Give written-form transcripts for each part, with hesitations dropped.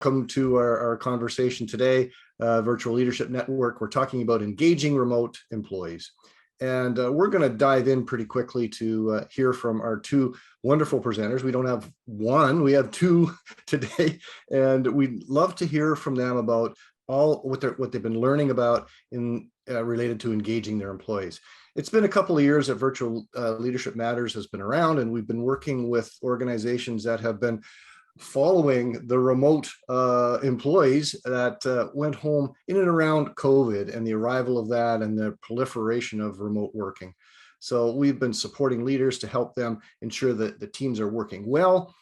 welcome to our conversation today, Virtual Leadership Network. We're talking about engaging remote employees. And we're going to dive in pretty quickly to hear from our two wonderful presenters. We don't have one, we have two today. And we'd love to hear from them about all what they've been learning about in related to engaging their employees. It's been a couple of years that Virtual Leadership Matters has been around, and we've been working with organizations that have been following the remote employees that went home in and around COVID and the arrival of that and the proliferation of remote working. So we've been supporting leaders to help them ensure that the teams are working well,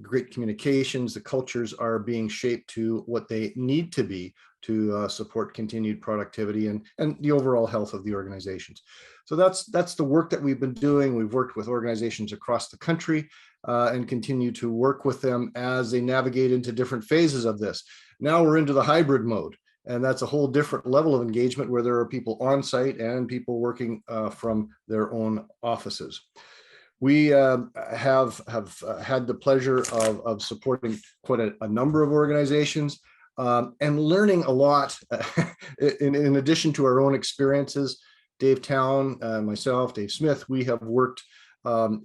great communications, the cultures are being shaped to what they need to be to support continued productivity and the overall health of the organizations. So that's the work that we've been doing. We've worked with organizations across the country and continue to work with them as they navigate into different phases of this. Now we're into the hybrid mode, and that's a whole different level of engagement where there are people on site and people working from their own offices. We have had the pleasure of supporting quite a number of organizations and learning a lot in addition to our own experiences. Dave Town, myself, Dave Smith, we have worked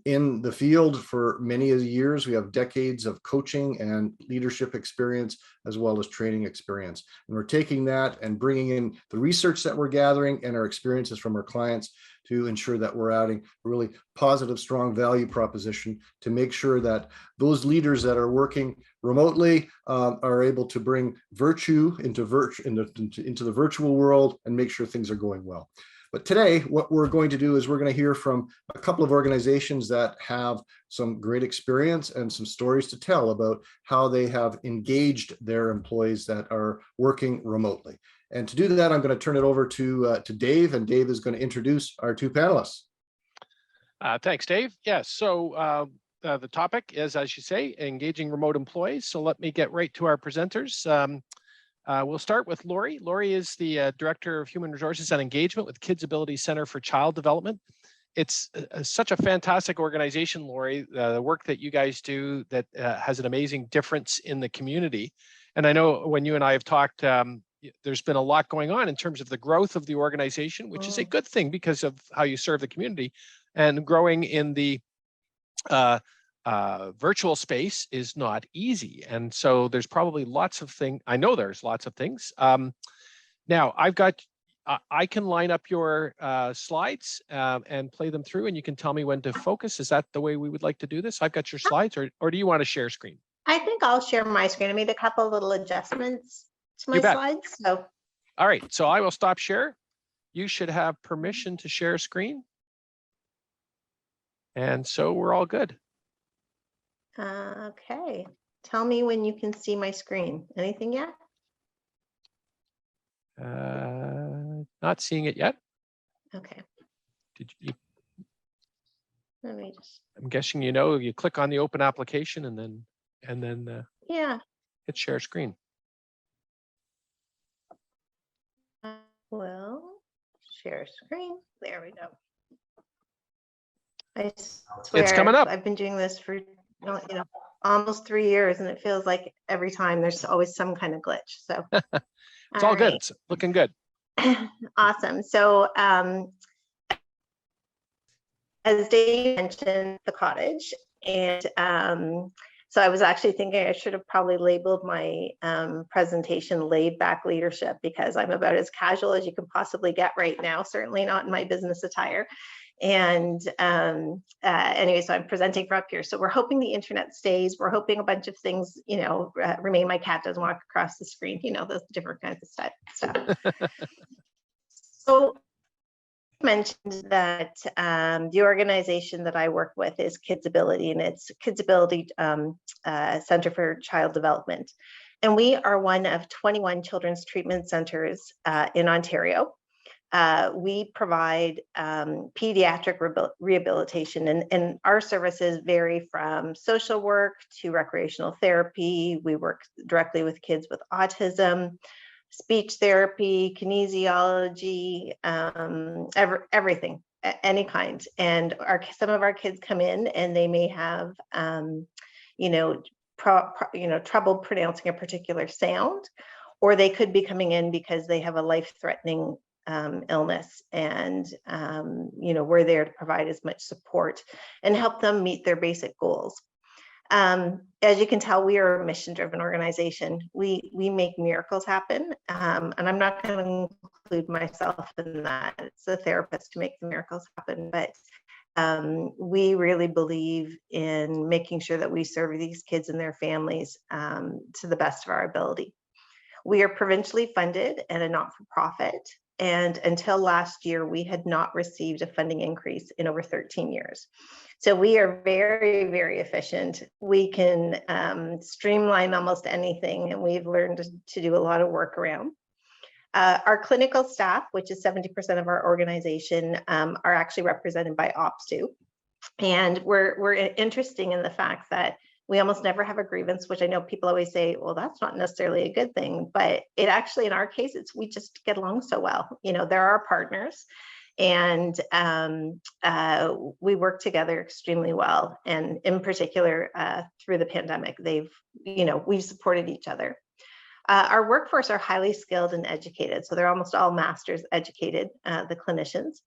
in the field for many years. We have decades of coaching and leadership experience, as well as training experience. And we're taking that and bringing in the research that we're gathering and our experiences from our clients to ensure that we're adding a really positive, strong value proposition to make sure that those leaders that are working remotely are able to bring virtue into the virtual world and make sure things are going well. But today, what we're going to do is we're going to hear from a couple of organizations that have some great experience and some stories to tell about how they have engaged their employees that are working remotely. And to do that, I'm going to turn it over to Dave, and Dave is going to introduce our two panelists. Thanks, Dave. Yes, so the topic is, as you say, engaging remote employees. So let me get right to our presenters. We'll start with Lori. Lori is the Director of Human Resources and Engagement with Kids Ability Center for Child Development. It's such a fantastic organization, Lori, the work that you guys do that has an amazing difference in the community. And I know when you and I have talked, there's been a lot going on in terms of the growth of the organization, which is a good thing because of how you serve the community, and growing in the virtual space is not easy. And so there's probably lots of things. I know there's lots of things. Now I can line up your slides and play them through, and you can tell me when to focus. Is that the way we would like to do this? I've got your slides, or do you want to share screen? I think I'll share my screen. I made a couple little adjustments to my slides. So. All right, so I will stop share. You should have permission to share screen. And so we're all good. Okay, tell me when you can see my screen. Anything yet? Not seeing it yet. Okay. Did you? Let me just. I'm guessing you click on the open application and then yeah, hit share screen. Well, share screen. There we go. I swear it's coming up. I've been doing this for almost 3 years, and it feels like every time there's always some kind of glitch. So it's all good. It's looking good. Awesome. So as Dave mentioned, the cottage, and so I was actually thinking I should have probably labeled my presentation "Laid Back Leadership," because I'm about as casual as you can possibly get right now, certainly not in my business attire. And anyway, so I'm presenting from up here. So we're hoping the internet stays. We're hoping a bunch of things, remain. My cat doesn't walk across the screen, those different kinds of stuff. So I mentioned that the organization that I work with is Kids Ability, and it's Kids Ability Center for Child Development. And we are one of 21 children's treatment centers in Ontario. We provide pediatric rehabilitation, and our services vary from social work to recreational therapy. We work directly with kids with autism, speech therapy, kinesiology, everything, any kind. And some of our kids come in and they may have, trouble pronouncing a particular sound, or they could be coming in because they have a life-threatening illness, and we're there to provide as much support and help them meet their basic goals. As you can tell, we are a mission-driven organization. We make miracles happen, and I'm not going to include myself in that. It's the therapist to make the miracles happen, but we really believe in making sure that we serve these kids and their families to the best of our ability. We are provincially funded and a not-for-profit, and until last year, we had not received a funding increase in over 13 years. So we are very, very efficient. We can streamline almost anything, and we've learned to do a lot of work around. Our clinical staff, which is 70% of our organization, are actually represented by Ops2. And we're interesting in the fact that we almost never have a grievance, which I know people always say, well, that's not necessarily a good thing, but it actually, in our case, we just get along so well. They're our partners, and we work together extremely well. And in particular, through the pandemic, we've supported each other. Our workforce are highly skilled and educated. So they're almost all master's educated, the clinicians,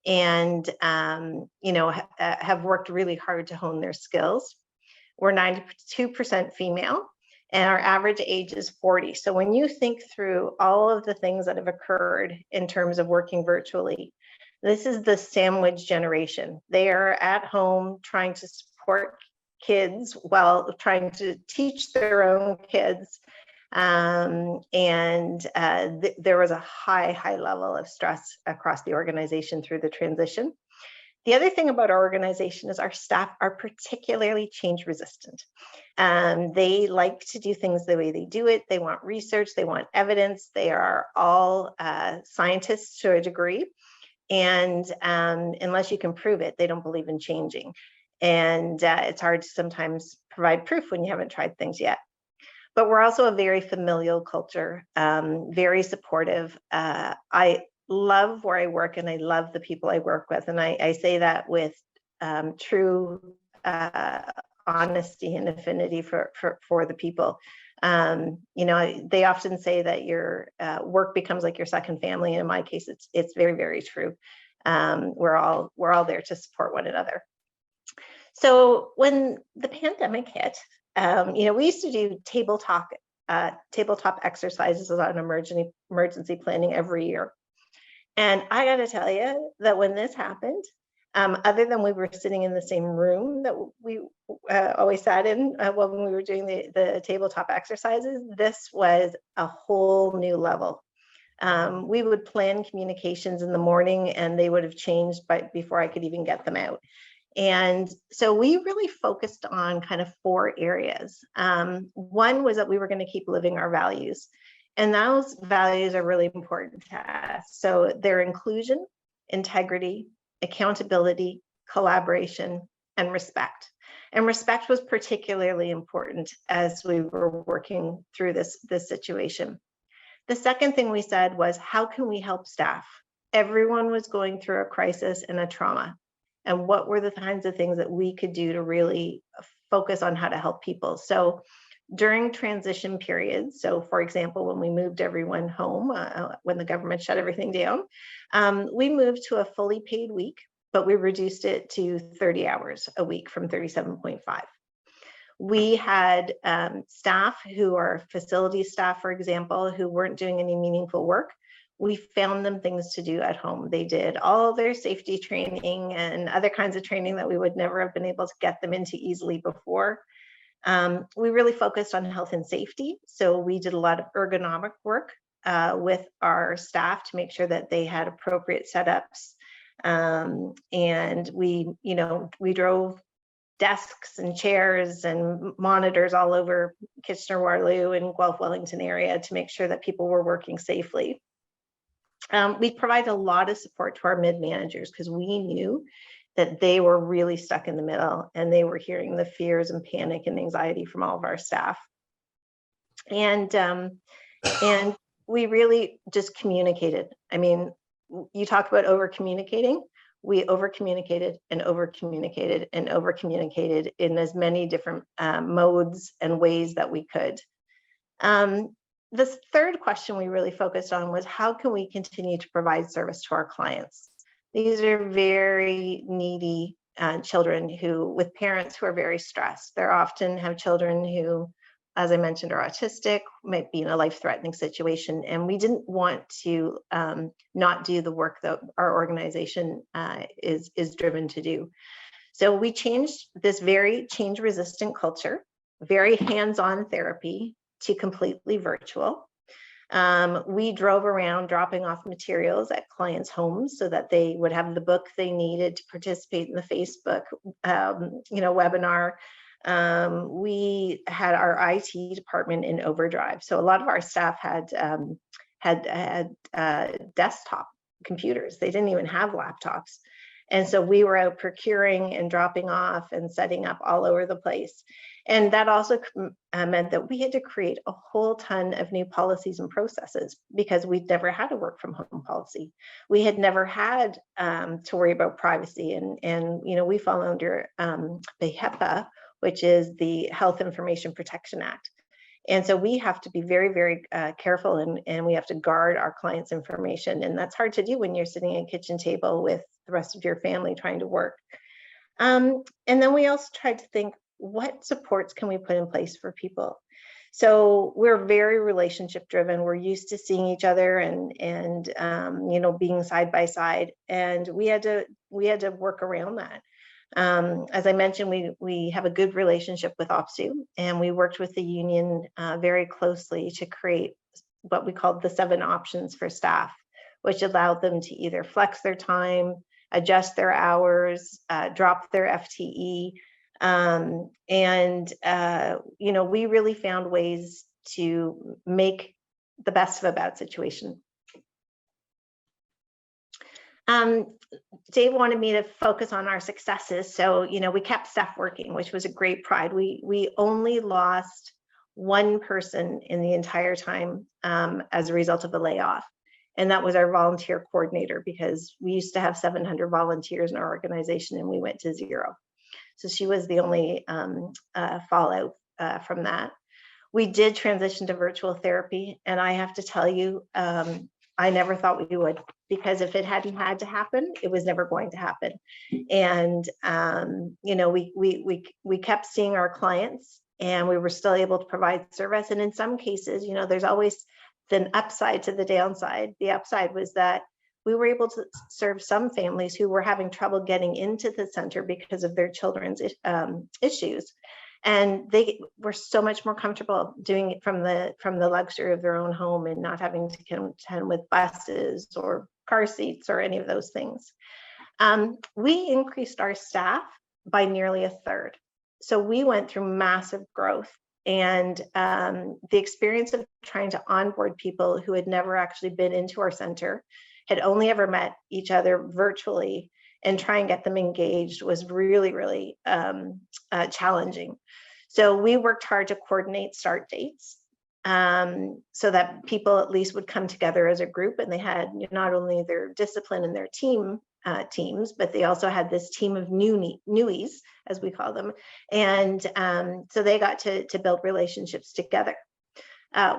and have worked really hard to hone their skills. We're 92% female, and our average age is 40. So when you think through all of the things that have occurred in terms of working virtually, this is the sandwich generation. They are at home trying to support kids while trying to teach their own kids. There was a high level of stress across the organization through the transition. The other thing about our organization is our staff are particularly change resistant. They like to do things the way they do it. They want research, they want evidence. They are all scientists to a degree. And unless you can prove it, they don't believe in changing. And it's hard to sometimes provide proof when you haven't tried things yet. But we're also a very familial culture, very supportive. I love where I work, and I love the people I work with. And I say that with true honesty and affinity for the people. They often say that your work becomes like your second family. And in my case, it's very, very true. We're all there to support one another. So when the pandemic hit, we used to do tabletop exercises on emergency planning every year. And I got to tell you that when this happened, other than we were sitting in the same room that we always sat in when we were doing the tabletop exercises, this was a whole new level. We would plan communications in the morning, and they would have changed before I could even get them out. And so we really focused on kind of 4 areas. One was that we were going to keep living our values. And those values are really important to us. So they're inclusion, integrity, accountability, collaboration, and respect. And respect was particularly important as we were working through this situation. The second thing we said was, how can we help staff? Everyone was going through a crisis and a trauma. And what were the kinds of things that we could do to really focus on how to help people? So during transition periods, so for example, when we moved everyone home, when the government shut everything down, we moved to a fully paid week, but we reduced it to 30 hours a week from 37.5. We had staff who are facility staff, for example, who weren't doing any meaningful work. We found them things to do at home. They did all of their safety training and other kinds of training that we would never have been able to get them into easily before. We really focused on health and safety. So we did a lot of ergonomic work with our staff to make sure that they had appropriate setups. And we drove desks and chairs and monitors all over Kitchener-Waterloo and Guelph Wellington area to make sure that people were working safely. We provide a lot of support to our mid-managers because we knew that they were really stuck in the middle, and they were hearing the fears and panic and anxiety from all of our staff. And we really just communicated. I mean, you talk about over communicating. we over communicated and over communicated and over communicated in as many different modes and ways that we could. This third question we really focused on was, how can we continue to provide service to our clients? These are very needy children with parents who are very stressed. They often have children who, as I mentioned, are autistic, might be in a life-threatening situation. And we didn't want to not do the work that our organization is driven to do. So we changed this very change-resistant culture, very hands-on therapy, to completely virtual. We drove around dropping off materials at clients' homes so that they would have the book they needed to participate in the Facebook, webinar. We had our IT department in overdrive, so a lot of our staff had desktop computers. They didn't even have laptops, and so we were out procuring and dropping off and setting up all over the place. And that also meant that we had to create a whole ton of new policies and processes, because we'd never had a work from home policy. We had never had to worry about privacy, and we fall under the HIPAA, which is the Health Information Protection Act. And so we have to be very, very careful, and we have to guard our clients' information. And that's hard to do when you're sitting at a kitchen table with the rest of your family trying to work. And then we also tried to think, what supports can we put in place for people? So we're very relationship driven. We're used to seeing each other and being side by side, and we had to work around that. As I mentioned, we have a good relationship with OPSEU, and we worked with the union very closely to create what we called the 7 options for staff, which allowed them to either flex their time, adjust their hours, drop their FTE. We really found ways to make the best of a bad situation. Dave wanted me to focus on our successes. So, we kept staff working, which was a great pride. We only lost 1 person in the entire time as a result of a layoff. And that was our volunteer coordinator, because we used to have 700 volunteers in our organization and we went to 0. So she was the only fallout from that. We did transition to virtual therapy. And I have to tell you, I never thought we would, because if it hadn't had to happen, it was never going to happen. And, we kept seeing our clients, and we were still able to provide service. And in some cases, there's always an upside to the downside. The upside was that we were able to serve some families who were having trouble getting into the center because of their children's issues. And they were so much more comfortable doing it from the luxury of their own home and not having to contend with buses or car seats or any of those things. We increased our staff by nearly 1/3. So we went through massive growth. And the experience of trying to onboard people who had never actually been into our center, had only ever met each other virtually, and try and get them engaged was really, really challenging. So we worked hard to coordinate start dates so that people at least would come together as a group, and they had not only their discipline and their teams, but they also had this team of newies, as we call them. And so they got to build relationships together.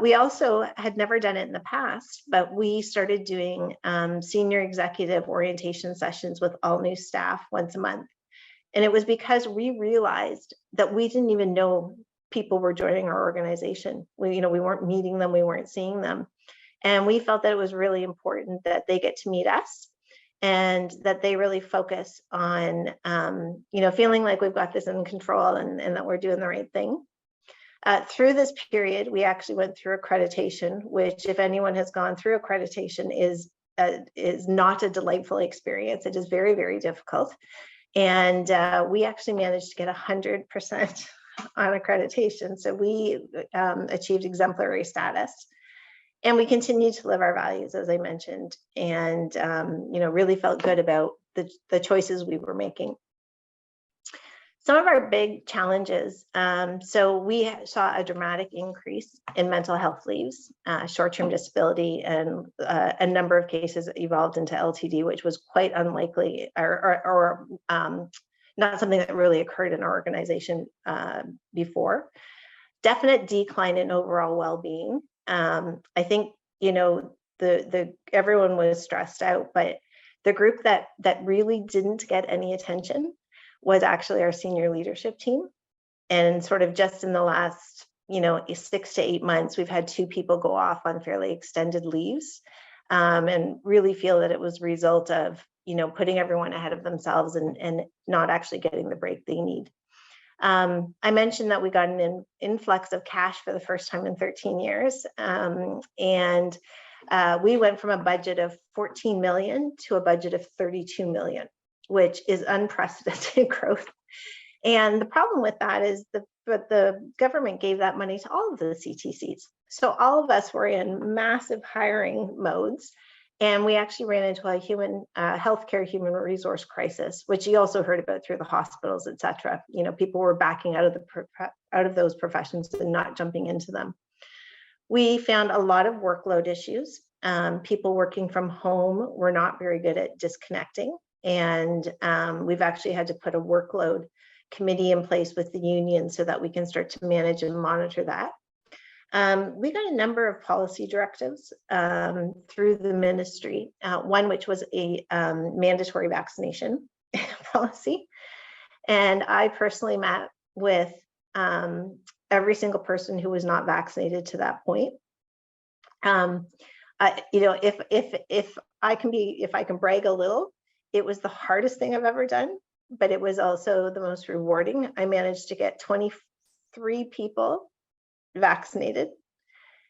We also had never done it in the past, but we started doing senior executive orientation sessions with all new staff once a month. And it was because we realized that we didn't even know people were joining our organization. We weren't meeting them, we weren't seeing them. And we felt that it was really important that they get to meet us, and that they really focus on, feeling like we've got this in control and that we're doing the right thing. Through this period, we actually went through accreditation, which, if anyone has gone through accreditation, is not a delightful experience. It is very, very difficult. And we actually managed to get 100% on accreditation. So we achieved exemplary status. And we continued to live our values, as I mentioned, and really felt good about the choices we were making. Some of our big challenges, so we saw a dramatic increase in mental health leaves, short-term disability, and a number of cases evolved into LTD, which was quite unlikely or not something that really occurred in our organization before. Definite decline in overall well-being. I think, you know, everyone was stressed out, but the group that really didn't get any attention was actually our senior leadership team. And sort of just in the last, you know, 6 to 8 months, we've had 2 people go off on fairly extended leaves, and really feel that it was a result of, you know, putting everyone ahead of themselves and not actually getting the break they need. I mentioned that we got an influx of cash for the first time in 13 years. And we went from a budget of 14 million to a budget of 32 million, which is unprecedented growth. And the problem with that is the government gave that money to all of the CTCs. So all of us were in massive hiring modes. And we actually ran into a healthcare human resource crisis, which you also heard about through the hospitals, et cetera. You know, people were backing out of those professions and not jumping into them. We found a lot of workload issues. People working from home were not very good at disconnecting. And we've actually had to put a workload committee in place with the union so that we can start to manage and monitor that. We got a number of policy directives through the ministry, one which was a mandatory vaccination policy. And I personally met with every single person who was not vaccinated to that point. You know, if I can brag a little, it was the hardest thing I've ever done, but it was also the most rewarding. I managed to get 23 people vaccinated.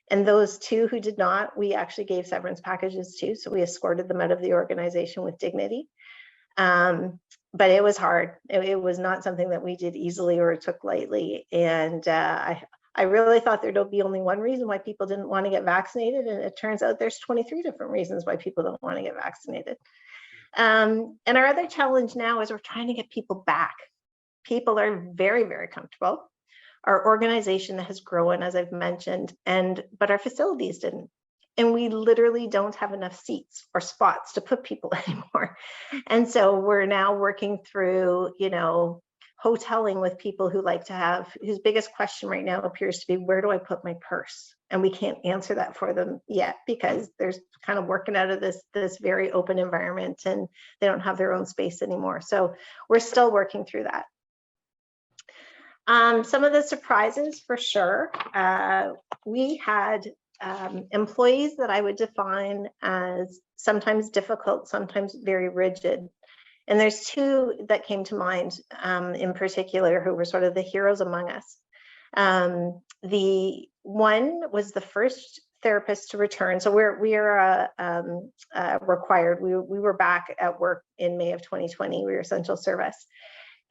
And those 2 who did not, we actually gave severance packages to, so we escorted them out of the organization with dignity. But it was hard. It was not something that we did easily or took lightly. And I really thought there'd be only one reason why people didn't want to get vaccinated. And it turns out there's 23 different reasons why people don't want to get vaccinated. And our other challenge now is we're trying to get people back. People are very, very comfortable. Our organization has grown, as I've mentioned, but our facilities didn't. And we literally don't have enough seats or spots to put people anymore. And so we're now working through, you know, hoteling with people who like to have, whose biggest question right now appears to be, where do I put my purse? And we can't answer that for them yet because there's kind of working out of this very open environment and they don't have their own space anymore. So we're still working through that. Some of the surprises for sure, we had employees that I would define as sometimes difficult, sometimes very rigid. And there's 2 that came to mind in particular who were sort of the heroes among us. The one was the first therapist to return. So we are required. We were back at work in May of 2020. We were essential service.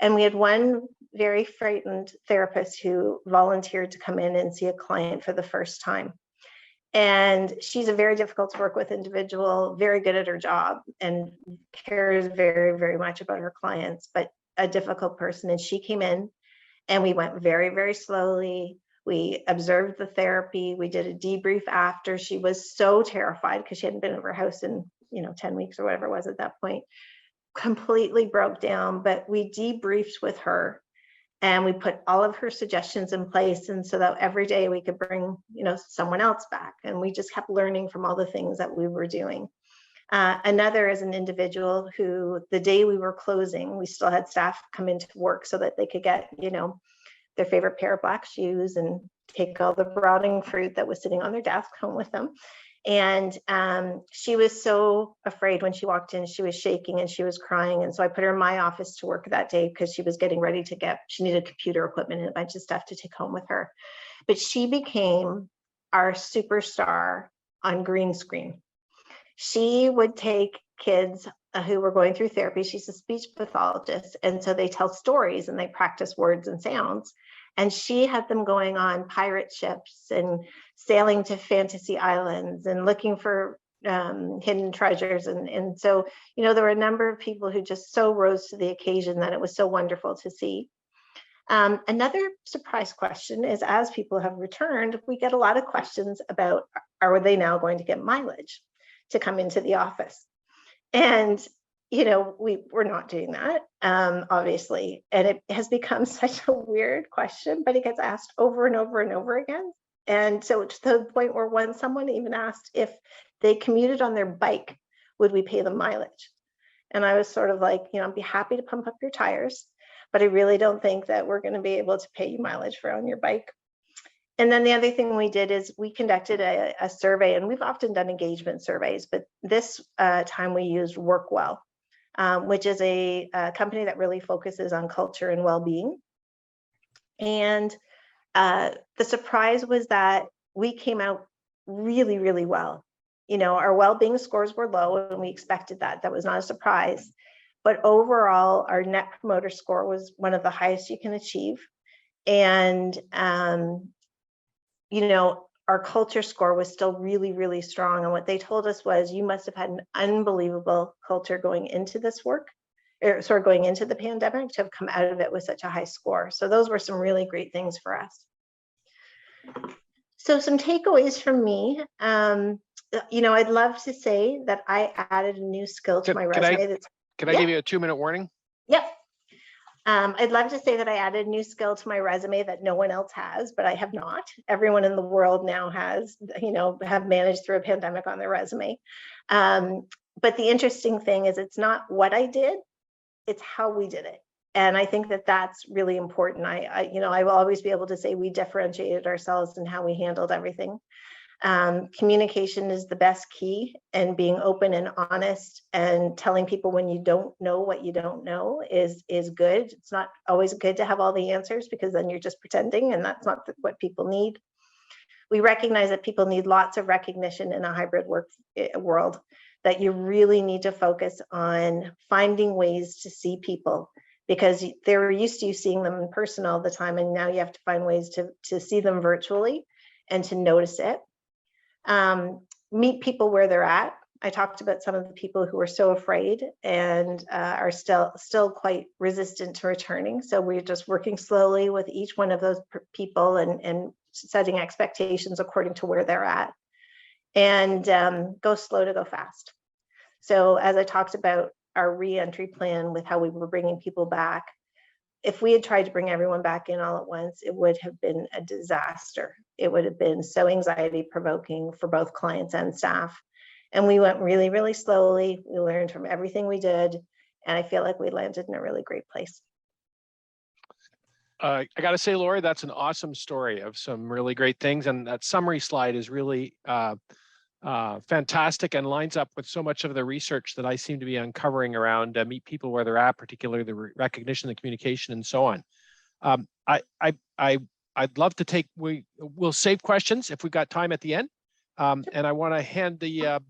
And we had one very frightened therapist who volunteered to come in and see a client for the first time. And she's a very difficult to work with individual, very good at her job and cares very, very much about her clients, but a difficult person. And she came in and we went very, very slowly. We observed the therapy. We did a debrief after. She was so terrified because she hadn't been out of her house in, 10 weeks or whatever it was at that point. Completely broke down, but we debriefed with her and we put all of her suggestions in place. And so that every day we could bring, someone else back. And we just kept learning from all the things that we were doing. Another is an individual who the day we were closing, we still had staff come into work so that they could get, their favorite pair of black shoes and take all the rotting fruit that was sitting on their desk home with them. And she was so afraid when she walked in. She was shaking and she was crying. And so I put her in my office to work that day because she was getting ready to she needed computer equipment and a bunch of stuff to take home with her. But she became our superstar on green screen. She would take kids who were going through therapy. She's a speech pathologist. And so they tell stories and they practice words and sounds. And she had them going on pirate ships and sailing to fantasy islands and looking for hidden treasures. And so, there were a number of people who just so rose to the occasion that it was so wonderful to see. Another surprise question is, as people have returned, we get a lot of questions about, are they now going to get mileage to come into the office? And, you know, we're not doing that, obviously. And it has become such a weird question, but it gets asked over and over and over again. And so to the point where when someone even asked if they commuted on their bike, would we pay them mileage? And I was sort of like, you know, I'd be happy to pump up your tires, but I really don't think that we're going to be able to pay you mileage for on your bike. And then the other thing we did is we conducted a survey, and we've often done engagement surveys, but this time we used Workwell, which is a company that really focuses on culture and well-being. And the surprise was that we came out really, really well. You know, our well-being scores were low, and we expected that. That was not a surprise. But overall, our net promoter score was one of the highest you can achieve. And, you know, our culture score was still really, really strong. And what they told us was, you must have had an unbelievable culture going into this work, or sort of going into the pandemic, to have come out of it with such a high score. So those were some really great things for us. So some takeaways from me. You know, I'd love to say that I added a new skill to my resume. Can I give you a 2-minute warning? Yep. I'd love to say that I added a new skill to my resume that no one else has, but I have not. Everyone in the world now has, you know, have managed through a pandemic on their resume. But the interesting thing is, it's not what I did, it's how we did it. And I think that that's really important. You know, I will always be able to say we differentiated ourselves in how we handled everything. Communication is the best key, and being open and honest and telling people when you don't know what you don't know is good. It's not always good to have all the answers, because then you're just pretending, and that's not what people need. We recognize that people need lots of recognition in a hybrid work world, that you really need to focus on finding ways to see people, because they're used to you seeing them in person all the time, and now you have to find ways to see them virtually and to notice it. Meet people where they're at. I talked about some of the people who are so afraid and are still quite resistant to returning. So we're just working slowly with each one of those people and setting expectations according to where they're at, and go slow to go fast. So as I talked about our re-entry plan with how we were bringing people back, if we had tried to bring everyone back in all at once, it would have been a disaster. It would have been so anxiety provoking for both clients and staff. And we went really, really slowly. We learned from everything we did. And I feel like we landed in a really great place. I got to say, Lori, that's an awesome story of some really great things. And that summary slide is really fantastic, and lines up with so much of the research that I seem to be uncovering around meet people where they're at, particularly the recognition, the communication, and so on. I'd love to take, we'll save questions if we've got time at the end. And I want to hand the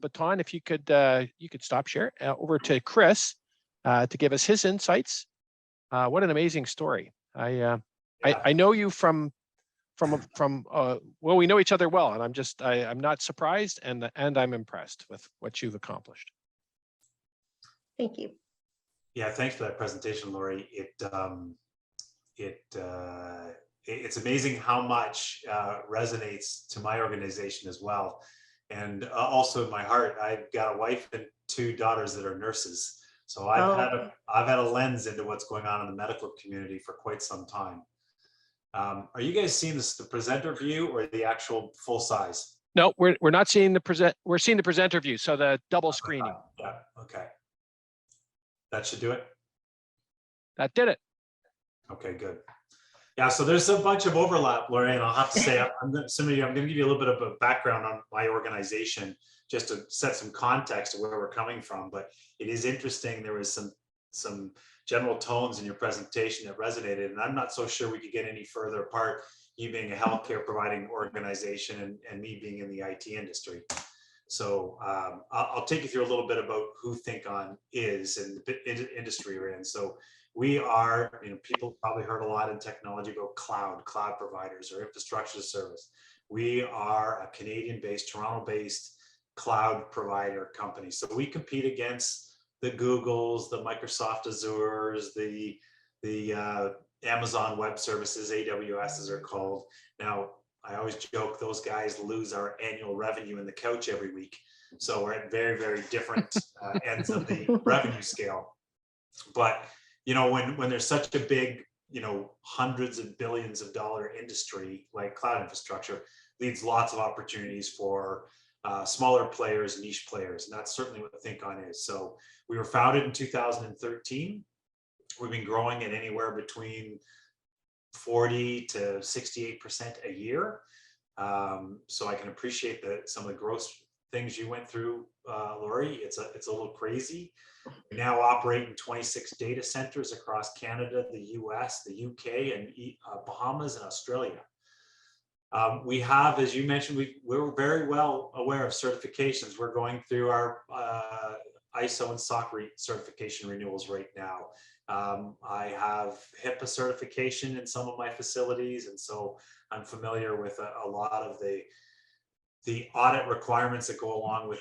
baton, if you could stop share, over to Chris to give us his insights. What an amazing story. I know you from well, we know each other well, and I'm not surprised, and I'm impressed with what you've accomplished. Thank you. Yeah, thanks for that presentation, Lori. It's amazing how much resonates to my organization as well, and also in my heart. I've got a wife and 2 daughters that are nurses, so I've had a lens into what's going on in the medical community for quite some time. Are you guys seeing this, the presenter view or the actual full size? No, we're not seeing the present. We're seeing the presenter view, so the double screening. Yeah. Okay. That should do it. That did it. Okay, good. Yeah, so there's a bunch of overlap, Lori, and I'll have to say, I'm going to give you a little bit of a background on my organization, just to set some context of where we're coming from. But it is interesting. There was some general tones in your presentation that resonated, and I'm not so sure we could get any further apart, you being a healthcare providing organization and me being in the IT industry. So I'll take you through a little bit about who ThinkOn is and the industry we're in. So we are, people probably heard a lot in technology about cloud providers or infrastructure as a service. We are a Canadian-based, Toronto-based cloud provider company. So we compete against the Googles, the Microsoft Azures, the Amazon Web Services, AWS as they're called. Now, I always joke those guys lose our annual revenue in the couch every week. So we're at very, very different ends of the revenue scale. But, you know, when there's such a big, you know, hundreds of billions of dollar industry like cloud infrastructure, leads lots of opportunities for smaller players, niche players. And that's certainly what ThinkOn is. So we were founded in 2013. We've been growing at anywhere between 40 to 68% a year. So I can appreciate some of the growth things you went through, Lori. It's a little crazy. We now operate in 26 data centers across Canada, the US, the UK, and Bahamas and Australia. We have, as you mentioned, we're very well aware of certifications. We're going through our ISO and SOC certification renewals right now. I have HIPAA certification in some of my facilities, and so I'm familiar with a lot of the audit requirements that go along with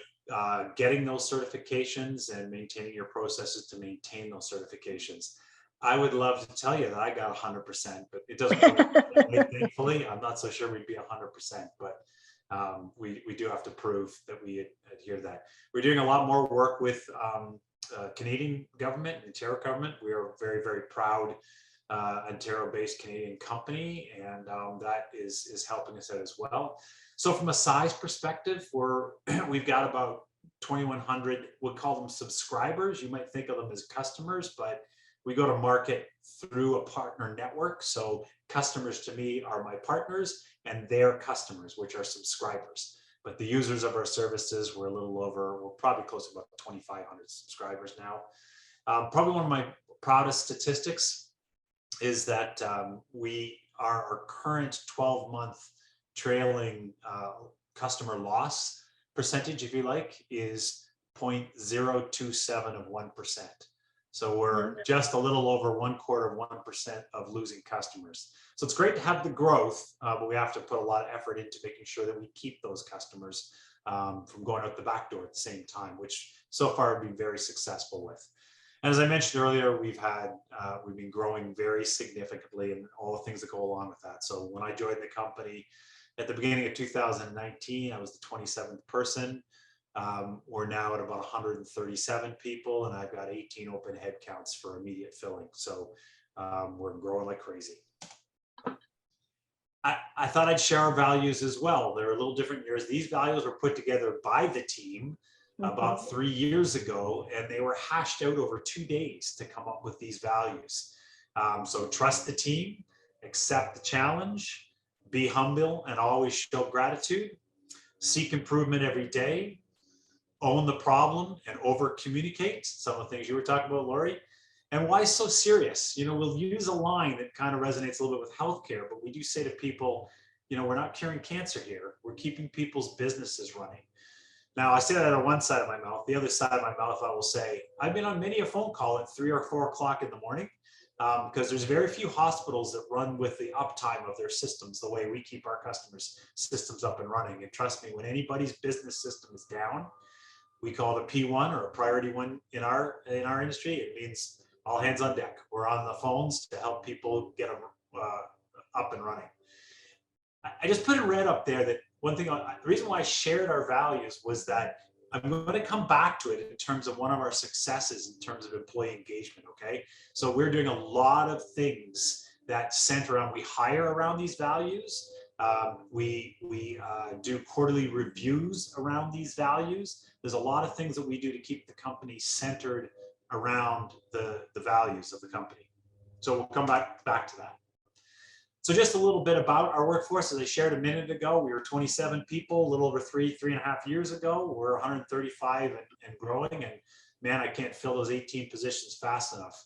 getting those certifications and maintaining your processes to maintain those certifications. I would love to tell you that I got 100%, but it doesn't work that way, thankfully. I'm not so sure we'd be 100%, but we do have to prove that we adhere to that. We're doing a lot more work with Canadian government and Ontario government. We are a very, very proud Ontario-based Canadian company, and that is helping us out as well. So from a size perspective, we've got about 2,100, we'll call them subscribers. You might think of them as customers, but we go to market through a partner network. So customers to me are my partners and their customers, which are subscribers. But the users of our services, we're probably close to about 2,500 subscribers now. Probably one of my proudest statistics is that our current 12-month trailing customer loss percentage, if you like, is 0.027 of 1%. So we're just a little over 1/4 of losing customers. So it's great to have the growth, but we have to put a lot of effort into making sure that we keep those customers from going out the back door at the same time, which so far we've been very successful with. And as I mentioned earlier, we've been growing very significantly and all the things that go along with that. So when I joined the company at the beginning of 2019, I was the 27th person. We're now at about 137 people, and I've got 18 open headcounts for immediate filling. So we're growing like crazy. I thought I'd share our values as well. They're a little different years. These values were put together by the team about 3 years ago, and they were hashed out over 2 days to come up with these values. So trust the team, accept the challenge, be humble and always show gratitude, seek improvement every day, own the problem and over communicate, some of the things you were talking about, Lori. And why so serious? You know, we'll use a line that kind of resonates a little bit with healthcare, but we do say to people, you know, we're not curing cancer here. We're keeping people's businesses running. Now, I say that on one side of my mouth. The other side of my mouth, I will say, I've been on many a phone call at 3 or 4 o'clock in the morning because there's very few hospitals that run with the uptime of their systems the way we keep our customers' systems up and running. And trust me, when anybody's business system is down, we call it a P1 or a priority one in our industry. It means all hands on deck. We're on the phones to help people get them up and running. I just put in red up there that one thing, the reason why I shared our values was that I'm going to come back to it in terms of one of our successes in terms of employee engagement, okay? So we're doing a lot of things that center around, we hire around these values. We do quarterly reviews around these values. There's a lot of things that we do to keep the company centered around the values of the company. So we'll come back to that. So just a little bit about our workforce. As I shared a minute ago, we were 27 people, a little over 3.5 years ago. We're 135 and growing. And man, I can't fill those 18 positions fast enough.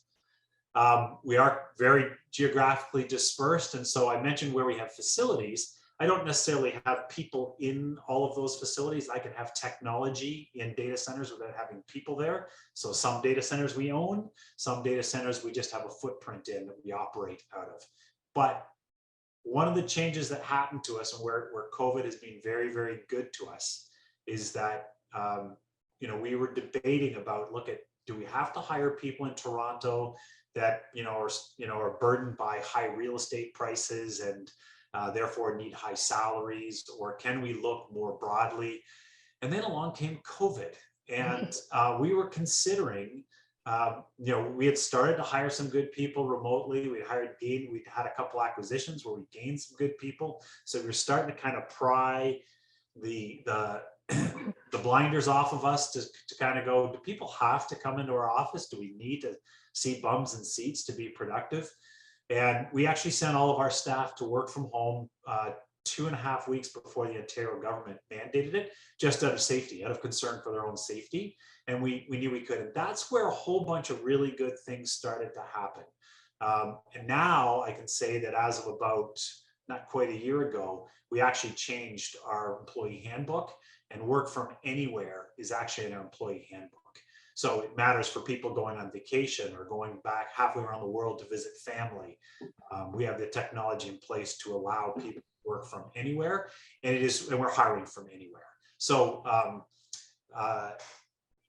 We are very geographically dispersed. And so I mentioned where we have facilities. I don't necessarily have people in all of those facilities. I can have technology in data centers without having people there. So some data centers we own, some data centers we just have a footprint in that we operate out of. But one of the changes that happened to us and where COVID has been very, very good to us is that, you know, we were debating about, do we have to hire people in Toronto? that, are burdened by high real estate prices and therefore need high salaries? Or can we look more broadly? And then along came COVID, and we were considering, we had started to hire some good people remotely. We'd had a couple acquisitions where we gained some good people. So we were starting to kind of pry the blinders off of us to kind of go, do people have to come into our office? Do we need to see bums and seats to be productive? And we actually sent all of our staff to work from home 2.5 weeks before the Ontario government mandated it, just out of safety, out of concern for their own safety. And we knew we could. And that's where a whole bunch of really good things started to happen. And now I can say that as of about not quite a year ago, we actually changed our employee handbook, and work from anywhere is actually in our employee handbook. So it matters for people going on vacation or going back halfway around the world to visit family. We have the technology in place to allow people to work from anywhere, and we're hiring from anywhere. So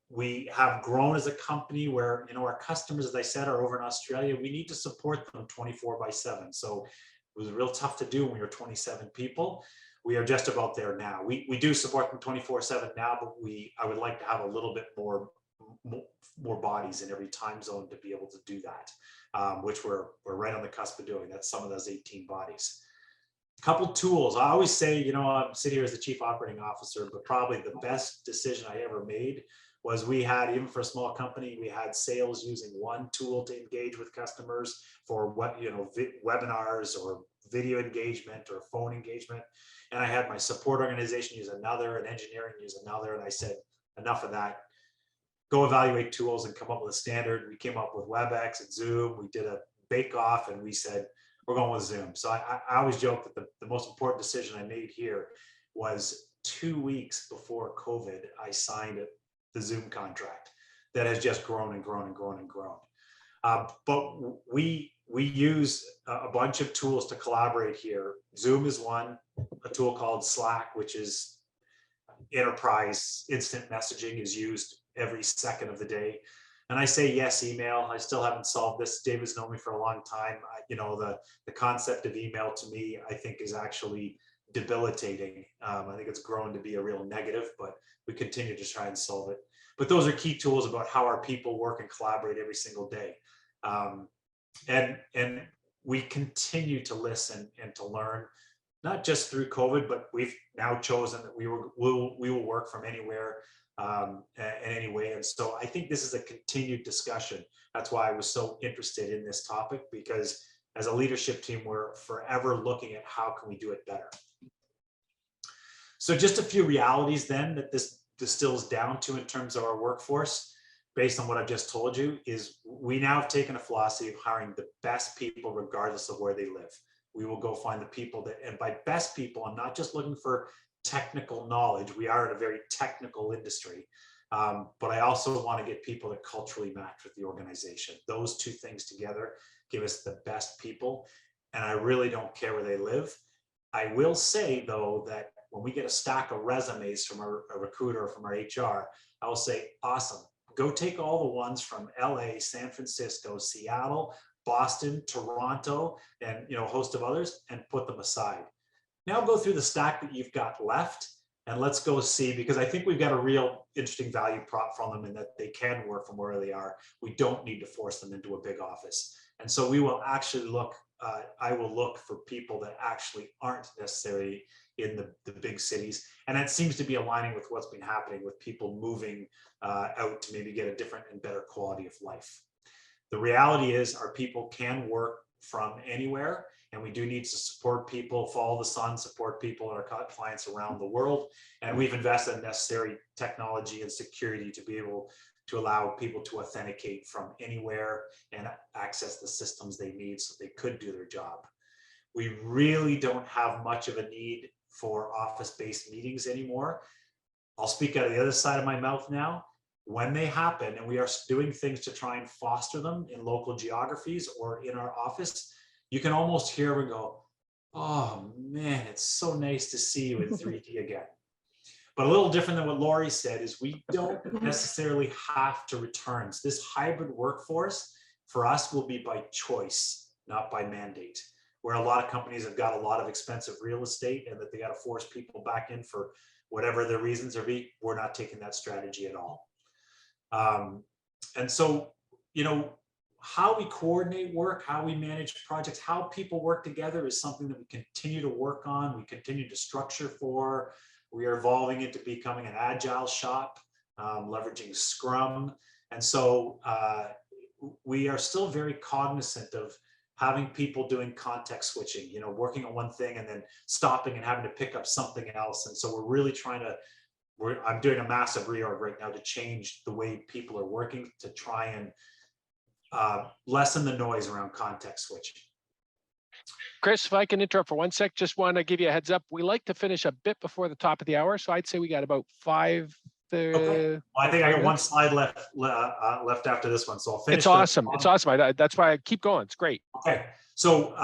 we have grown as a company where, our customers, as I said, are over in Australia. We need to support them 24/7. So it was real tough to do when we were 27 people. We are just about there now. We do support them 24/7 now, but I would like to have a little bit more bodies in every time zone to be able to do that, which we're right on the cusp of doing. That's some of those 18 bodies. A couple tools. I always say, I'm sitting here as the chief operating officer, but probably the best decision I ever made was we had, even for a small company, we had sales using one tool to engage with customers for what, webinars or video engagement or phone engagement. And I had my support organization use another, and engineering use another. And I said, enough of that. Go evaluate tools and come up with a standard. We came up with WebEx and Zoom. We did a bake off, and we said, we're going with Zoom. So I always joke that the most important decision I made here was 2 weeks before COVID, I signed the Zoom contract that has just grown and grown and grown and grown. But we use a bunch of tools to collaborate here. Zoom is one, a tool called Slack, which is enterprise instant messaging, is used every second of the day. And I say yes, email. I still haven't solved this. David's known me for a long time. The concept of email to me, I think, is actually debilitating. I think it's grown to be a real negative, but we continue to try and solve it. But those are key tools about how our people work and collaborate every single day. And we continue to listen and to learn, not just through COVID, but we've now chosen that we will work from anywhere in any way. And so I think this is a continued discussion. That's why I was so interested in this topic, because as a leadership team, we're forever looking at how can we do it better. So just a few realities then that this distills down to in terms of our workforce, based on what I've just told you, is we now have taken a philosophy of hiring the best people regardless of where they live. We will go find the people that, and by best people, I'm not just looking for technical knowledge. We are in a very technical industry, but I also want to get people that culturally match with the organization. Those two things together give us the best people, and I really don't care where they live. I will say, though, that when we get a stack of resumes from a recruiter or from our HR, I will say, awesome, go take all the ones from LA, San Francisco, Seattle, Boston, Toronto, and a host of others, and put them aside. Now go through the stack that you've got left, and let's go see, because I think we've got a real interesting value prop from them in that they can work from where they are. We don't need to force them into a big office. And so we will actually look, I will look for people that actually aren't necessarily in the big cities. And that seems to be aligning with what's been happening with people moving out to maybe get a different and better quality of life. The reality is our people can work from anywhere, and we do need to support people, follow the sun, support people and our clients around the world. And we've invested in necessary technology and security to be able to allow people to authenticate from anywhere and access the systems they need so they could do their job. We really don't have much of a need for office-based meetings anymore. I'll speak out of the other side of my mouth now. When they happen, and we are doing things to try and foster them in local geographies or in our office, you can almost hear and go, oh man, it's so nice to see you in 3D again. But a little different than what Lori said is we don't necessarily have to return. So this hybrid workforce for us will be by choice, not by mandate. Where a lot of companies have got a lot of expensive real estate and that they got to force people back in for whatever their reasons are, we're not taking that strategy at all. And so, you know, how we coordinate work, how we manage projects, how people work together is something that we continue to work on. We continue to structure for. We are evolving into becoming an agile shop, leveraging Scrum. And so we are still very cognizant of having people doing context switching, you know, working on one thing and then stopping and having to pick up something else. And so we're really trying to, I'm doing a massive reorg right now to change the way people are working to try and lessen the noise around context switching. Chris, if I can interrupt for 1 sec, just want to give you a heads up. We like to finish a bit before the top of the hour. So I'd say we got about five. Okay. Well, I think I got one slide left after this one. So I'll finish. It's awesome. It's awesome. That's why I keep going. It's great. Okay. So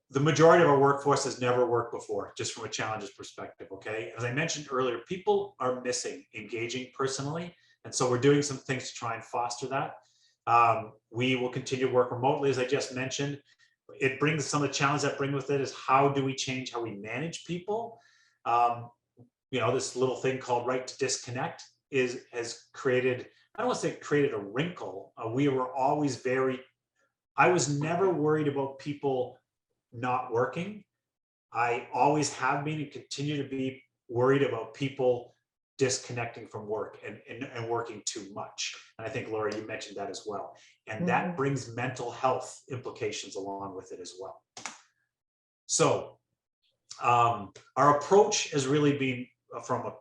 the majority of our workforce has never worked before, just from a challenges perspective. Okay. As I mentioned earlier, people are missing engaging personally. And so we're doing some things to try and foster that. We will continue to work remotely, as I just mentioned. It brings some of the challenges that bring with it is how do we change how we manage people? You know, this little thing called right to disconnect has created, I don't want to say created a wrinkle. We were always I was never worried about people not working. I always have been and continue to be worried about people disconnecting from work and working too much. And I think, Laura, you mentioned that as well. And that brings mental health implications along with it as well. So our approach has really been from a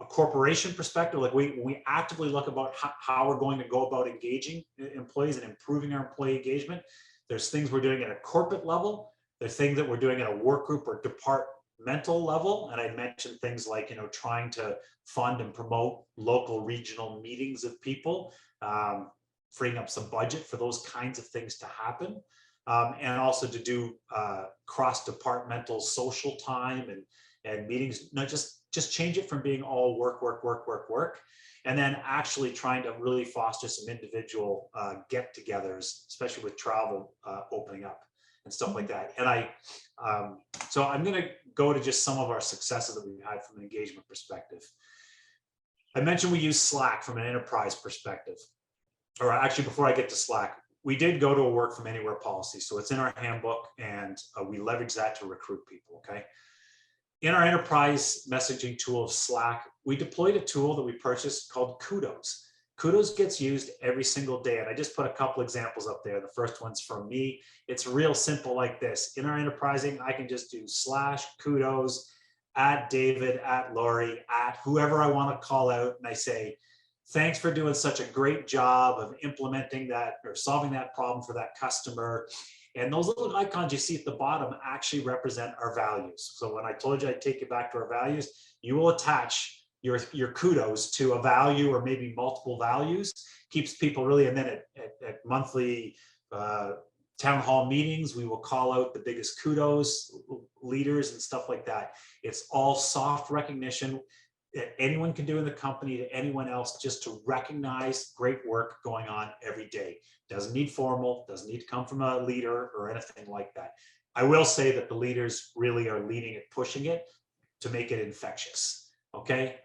corporation perspective. Like we actively look about how we're going to go about engaging employees and improving our employee engagement. There's things we're doing at a corporate level. There's things that we're doing at a work group or departmental level. And I mentioned things like, you know, trying to fund and promote local regional meetings of people, freeing up some budget for those kinds of things to happen. And also to do cross-departmental social time and meetings, not just change it from being all work, and then actually trying to really foster some individual get-togethers, especially with travel opening up and stuff like that. And so I'm going to go to just some of our successes that we've had from an engagement perspective. I mentioned we use Slack from an enterprise perspective. Or actually, before I get to Slack, we did go to a work from anywhere policy. So it's in our handbook and we leverage that to recruit people, okay? In our enterprise messaging tool of Slack, we deployed a tool that we purchased called Kudos. Kudos gets used every single day. And I just put a couple examples up there. The first one's from me. It's real simple like this. In our enterprising, I can just do /kudos @David, @Lori, @whoever I want to call out. And I say, thanks for doing such a great job of implementing that or solving that problem for that customer. And those little icons you see at the bottom actually represent our values. So when I told you I'd take you back to our values, you will attach your kudos to a value or maybe multiple values. Keeps people really, and then at monthly town hall meetings, we will call out the biggest kudos leaders and stuff like that. It's all soft recognition that anyone can do in the company to anyone else just to recognize great work going on every day. Doesn't need formal, doesn't need to come from a leader or anything like that. I will say that the leaders really are leading it, pushing it to make it infectious, okay?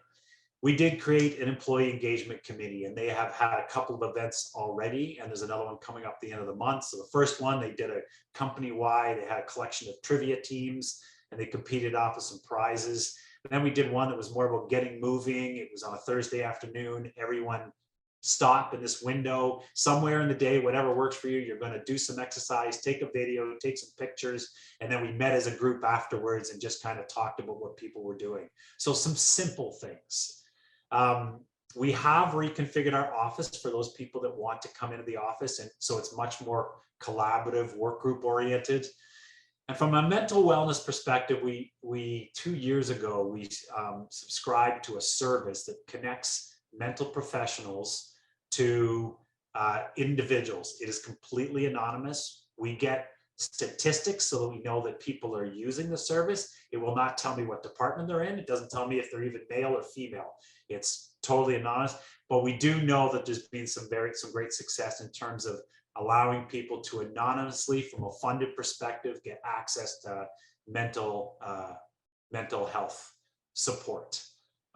We did create an employee engagement committee and they have had a couple of events already and there's another one coming up at the end of the month. So the first one, they did a company-wide, they had a collection of trivia teams and they competed off with some prizes. But then we did one that was more about getting moving. It was on a Thursday afternoon. Everyone stop in this window somewhere in the day, whatever works for you. You're going to do some exercise, take a video, take some pictures. And then we met as a group afterwards and just kind of talked about what people were doing. So some simple things. We have reconfigured our office for those people that want to come into the office. And so it's much more collaborative, work group oriented. And from a mental wellness perspective, we 2 years ago, we subscribed to a service that connects mental professionals to individuals. It is completely anonymous. We get statistics so that we know that people are using the service. It will not tell me what department they're in. It doesn't tell me if they're even male or female. It's totally anonymous, but we do know that there's been some great success in terms of allowing people to anonymously, from a funded perspective, get access to mental health support.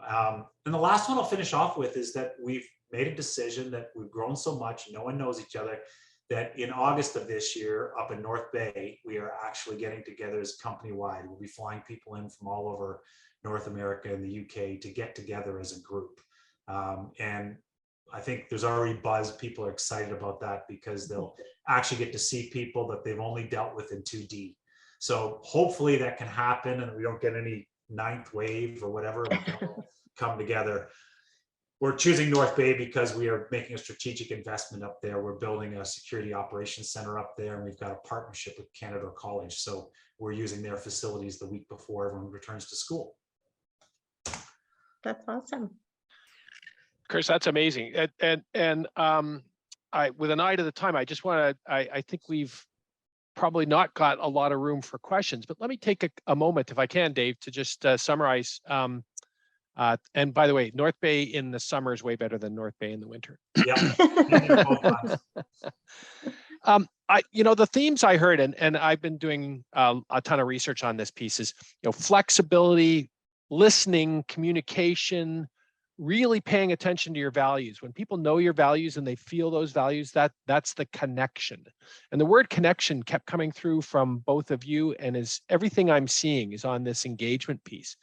And the last one I'll finish off with is that we've made a decision that we've grown so much, no one knows each other, that in August of this year up in North Bay, we are actually getting together as company-wide. We'll be flying people in from all over North America and the UK to get together as a group. And I think there's already buzz. People are excited about that because they'll actually get to see people that they've only dealt with in 2D. So hopefully that can happen and we don't get any ninth wave or whatever, and we can all come together. We're choosing North Bay because we are making a strategic investment up there. We're building a security operations center up there, and we've got a partnership with Canada College. So we're using their facilities the week before everyone returns to school. That's awesome. Chris, that's amazing. And with an eye to the time, I just want to, I think we've probably not got a lot of room for questions, but let me take a moment, if I can, Dave, to just summarize. And by the way, North Bay in the summer is way better than North Bay in the winter. Yeah. The themes I heard, and I've been doing a ton of research on this piece, is flexibility, listening, communication, really paying attention to your values. When people know your values and they feel those values, that's the connection. And the word connection kept coming through from both of you, and is everything I'm seeing is on this engagement piece.